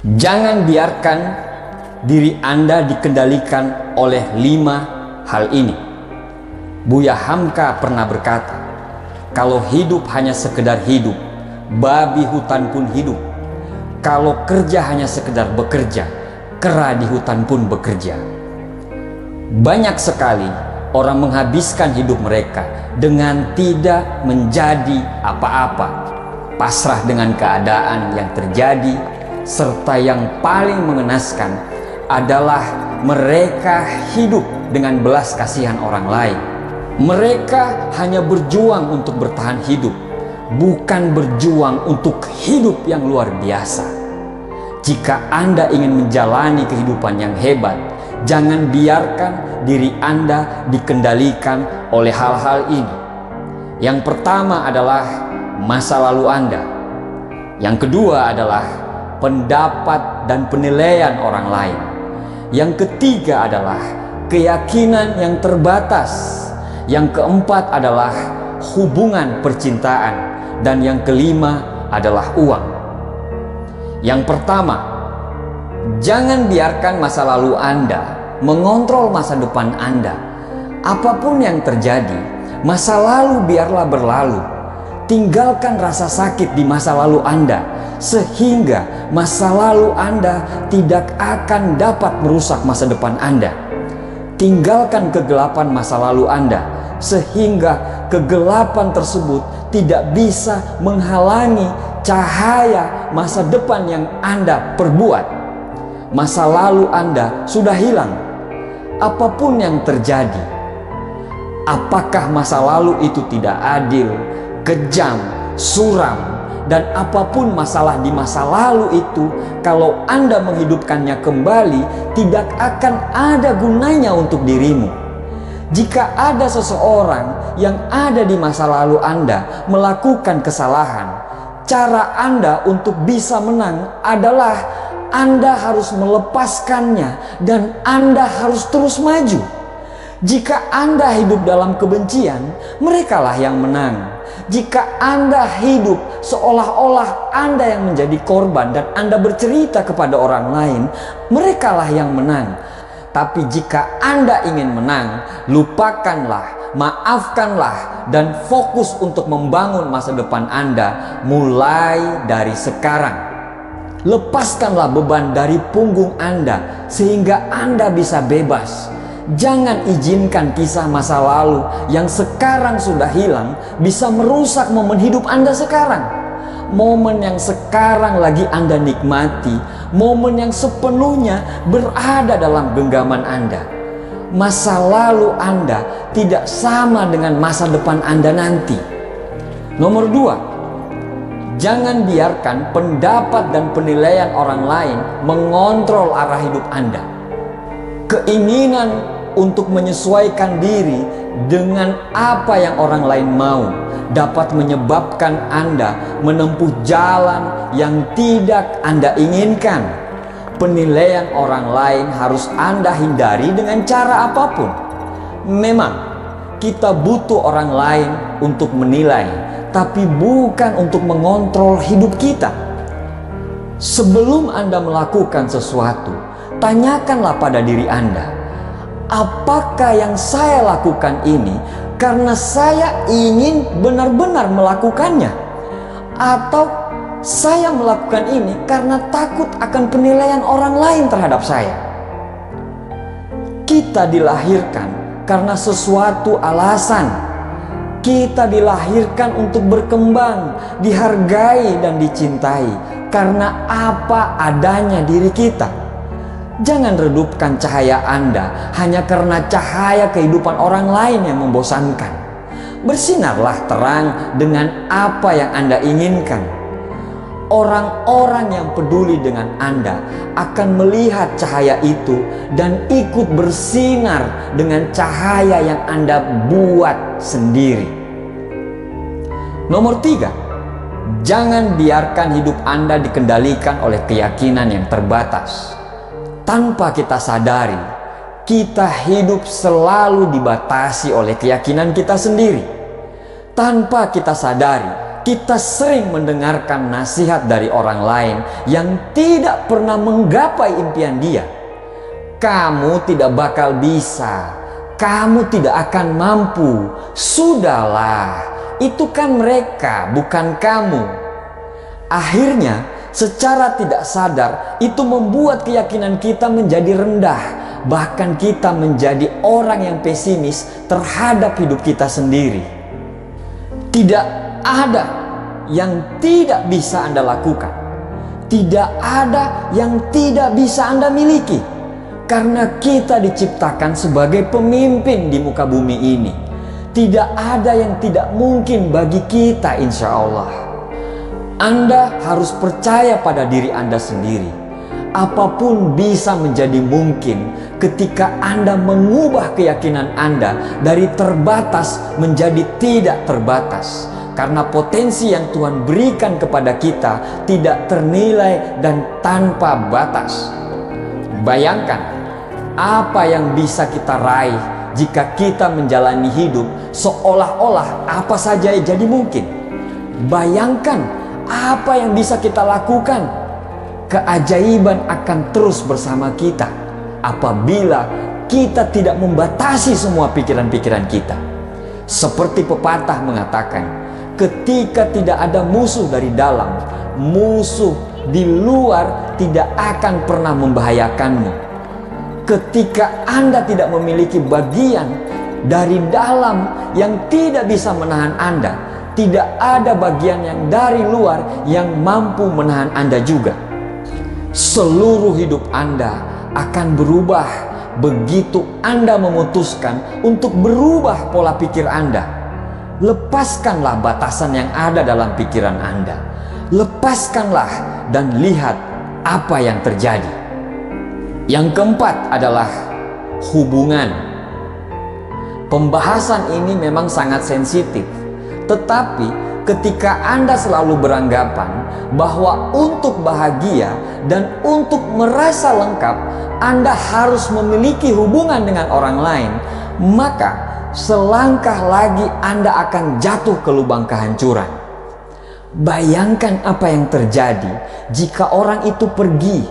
Jangan biarkan diri Anda dikendalikan oleh 5 hal ini. Buya Hamka pernah berkata, kalau hidup hanya sekedar hidup, babi hutan pun hidup. Kalau kerja hanya sekedar bekerja, kera di hutan pun bekerja. Banyak sekali orang menghabiskan hidup mereka dengan tidak menjadi apa-apa, pasrah dengan keadaan yang terjadi, serta yang paling mengenaskan adalah mereka hidup dengan belas kasihan orang lain. Mereka hanya berjuang untuk bertahan hidup, bukan berjuang untuk hidup yang luar biasa. Jika Anda ingin menjalani kehidupan yang hebat, jangan biarkan diri Anda dikendalikan oleh hal-hal ini. Yang pertama adalah masa lalu Anda. Yang kedua adalah pendapat dan penilaian orang lain. Yang ketiga adalah keyakinan yang terbatas. Yang keempat adalah hubungan percintaan. Dan yang kelima adalah uang. Yang pertama, jangan biarkan masa lalu Anda mengontrol masa depan Anda. Apapun yang terjadi, masa lalu biarlah berlalu. Tinggalkan rasa sakit di masa lalu Anda, sehingga masa lalu Anda tidak akan dapat merusak masa depan Anda. Tinggalkan kegelapan masa lalu Anda, sehingga kegelapan tersebut tidak bisa menghalangi cahaya masa depan yang Anda perbuat. Masa lalu Anda sudah hilang. Apapun yang terjadi, apakah masa lalu itu tidak adil, kejam, suram, dan apapun masalah di masa lalu itu, kalau Anda menghidupkannya kembali, tidak akan ada gunanya untuk dirimu. Jika ada seseorang yang ada di masa lalu Anda melakukan kesalahan, cara Anda untuk bisa menang adalah Anda harus melepaskannya dan Anda harus terus maju. Jika Anda hidup dalam kebencian, merekalah yang menang. Jika Anda hidup seolah-olah Anda yang menjadi korban dan Anda bercerita kepada orang lain, merekalah yang menang. Tapi jika Anda ingin menang, lupakanlah, maafkanlah, dan fokus untuk membangun masa depan Anda mulai dari sekarang. Lepaskanlah beban dari punggung Anda sehingga Anda bisa bebas. Jangan izinkan kisah masa lalu yang sekarang sudah hilang bisa merusak momen hidup Anda sekarang. Momen yang sekarang lagi Anda nikmati, momen yang sepenuhnya berada dalam genggaman Anda. Masa lalu Anda tidak sama dengan masa depan Anda nanti. Nomor 2, jangan biarkan pendapat dan penilaian orang lain mengontrol arah hidup Anda. Keinginan untuk menyesuaikan diri dengan apa yang orang lain mau dapat menyebabkan Anda menempuh jalan yang tidak Anda inginkan. Penilaian orang lain harus Anda hindari dengan cara apapun. Memang kita butuh orang lain untuk menilai, tapi bukan untuk mengontrol hidup kita. Sebelum Anda melakukan sesuatu, tanyakanlah pada diri Anda, apakah yang saya lakukan ini karena saya ingin benar-benar melakukannya, atau saya melakukan ini karena takut akan penilaian orang lain terhadap saya? Kita dilahirkan karena sesuatu alasan. Kita dilahirkan untuk berkembang, dihargai dan dicintai karena apa adanya diri kita. Jangan redupkan cahaya Anda hanya karena cahaya kehidupan orang lain yang membosankan. Bersinarlah terang dengan apa yang Anda inginkan. Orang-orang yang peduli dengan Anda akan melihat cahaya itu dan ikut bersinar dengan cahaya yang Anda buat sendiri. Nomor 3, jangan biarkan hidup Anda dikendalikan oleh keyakinan yang terbatas. Tanpa kita sadari, kita hidup selalu dibatasi oleh keyakinan kita sendiri. Tanpa kita sadari, kita sering mendengarkan nasihat dari orang lain yang tidak pernah menggapai impian dia. Kamu tidak bakal bisa, kamu tidak akan mampu, sudahlah, itu kan mereka, bukan kamu. Akhirnya, secara tidak sadar, itu membuat keyakinan kita menjadi rendah. Bahkan kita menjadi orang yang pesimis terhadap hidup kita sendiri. Tidak ada yang tidak bisa Anda lakukan. Tidak ada yang tidak bisa Anda miliki. Karena kita diciptakan sebagai pemimpin di muka bumi ini. Tidak ada yang tidak mungkin bagi kita, insya Allah. Anda harus percaya pada diri Anda sendiri. Apapun bisa menjadi mungkin ketika Anda mengubah keyakinan Anda dari terbatas menjadi tidak terbatas. Karena potensi yang Tuhan berikan kepada kita tidak ternilai dan tanpa batas. Bayangkan apa yang bisa kita raih jika kita menjalani hidup seolah-olah apa saja jadi mungkin. Bayangkan apa yang bisa kita lakukan. Keajaiban akan terus bersama kita apabila kita tidak membatasi semua pikiran-pikiran kita. Seperti pepatah mengatakan, ketika tidak ada musuh dari dalam, musuh di luar tidak akan pernah membahayakanmu. Ketika Anda tidak memiliki bagian dari dalam yang tidak bisa menahan Anda, tidak ada bagian yang dari luar yang mampu menahan Anda juga. Seluruh hidup Anda akan berubah begitu Anda memutuskan untuk berubah pola pikir Anda. Lepaskanlah batasan yang ada dalam pikiran Anda. Lepaskanlah dan lihat apa yang terjadi. Yang keempat adalah hubungan. Pembahasan ini memang sangat sensitif, tetapi ketika Anda selalu beranggapan bahwa untuk bahagia dan untuk merasa lengkap Anda harus memiliki hubungan dengan orang lain, maka selangkah lagi Anda akan jatuh ke lubang kehancuran. Bayangkan apa yang terjadi jika orang itu pergi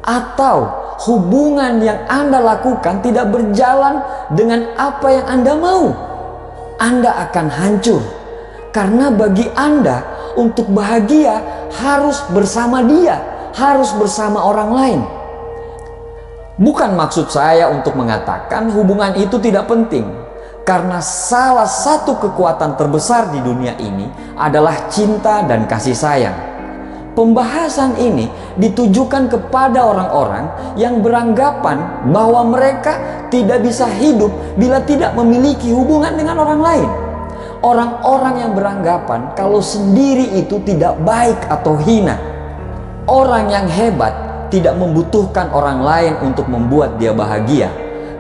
atau hubungan yang Anda lakukan tidak berjalan dengan apa yang Anda mau. Anda akan hancur. Karena bagi Anda untuk bahagia harus bersama dia, harus bersama orang lain. Bukan maksud saya untuk mengatakan hubungan itu tidak penting. Karena salah satu kekuatan terbesar di dunia ini adalah cinta dan kasih sayang. Pembahasan ini ditujukan kepada orang-orang yang beranggapan bahwa mereka tidak bisa hidup bila tidak memiliki hubungan dengan orang lain. Orang-orang yang beranggapan kalau sendiri itu tidak baik atau hina. Orang yang hebat tidak membutuhkan orang lain untuk membuat dia bahagia.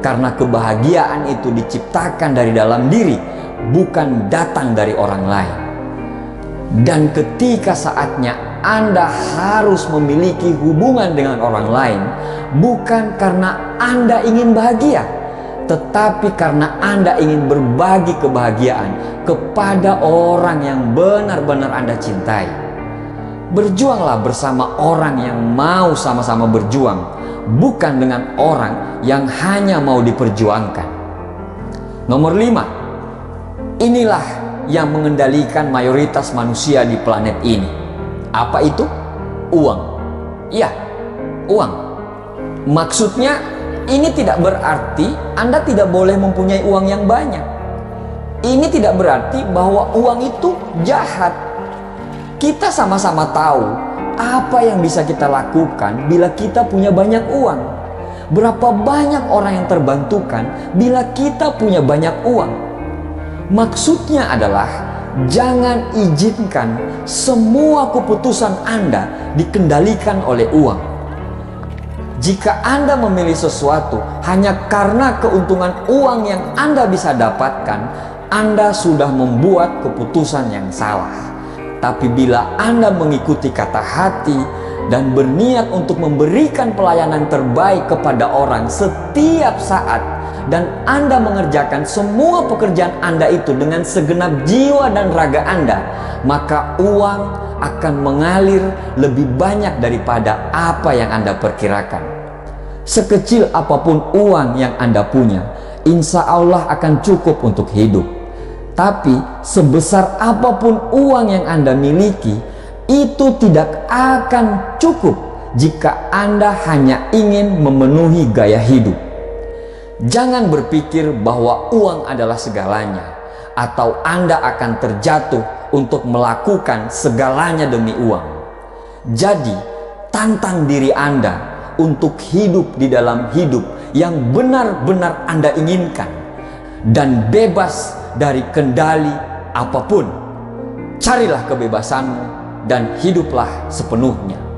Karena kebahagiaan itu diciptakan dari dalam diri, bukan datang dari orang lain. Dan ketika saatnya Anda harus memiliki hubungan dengan orang lain, bukan karena Anda ingin bahagia, tetapi karena Anda ingin berbagi kebahagiaan kepada orang yang benar-benar Anda cintai. Berjuanglah bersama orang yang mau sama-sama berjuang, bukan dengan orang yang hanya mau diperjuangkan. Nomor 5, inilah yang mengendalikan mayoritas manusia di planet ini. Apa itu? Uang. Ya, uang. Maksudnya ini tidak berarti Anda tidak boleh mempunyai uang yang banyak. Ini tidak berarti bahwa uang itu jahat. Kita sama-sama tahu apa yang bisa kita lakukan bila kita punya banyak uang. Berapa banyak orang yang terbantukan bila kita punya banyak uang. Maksudnya adalah jangan izinkan semua keputusan Anda dikendalikan oleh uang. Jika Anda memilih sesuatu hanya karena keuntungan uang yang Anda bisa dapatkan, Anda sudah membuat keputusan yang salah. Tapi bila Anda mengikuti kata hati dan berniat untuk memberikan pelayanan terbaik kepada orang setiap saat, dan Anda mengerjakan semua pekerjaan Anda itu dengan segenap jiwa dan raga Anda, maka uang akan mengalir lebih banyak daripada apa yang Anda perkirakan. Sekecil apapun uang yang Anda punya, insya Allah akan cukup untuk hidup. Tapi sebesar apapun uang yang Anda miliki, itu tidak akan cukup jika Anda hanya ingin memenuhi gaya hidup. Jangan berpikir bahwa uang adalah segalanya, atau Anda akan terjatuh untuk melakukan segalanya demi uang. Jadi, tantang diri Anda untuk hidup di dalam hidup yang benar-benar Anda inginkan, dan bebas dari kendali apapun. Carilah kebebasanmu dan hiduplah sepenuhnya.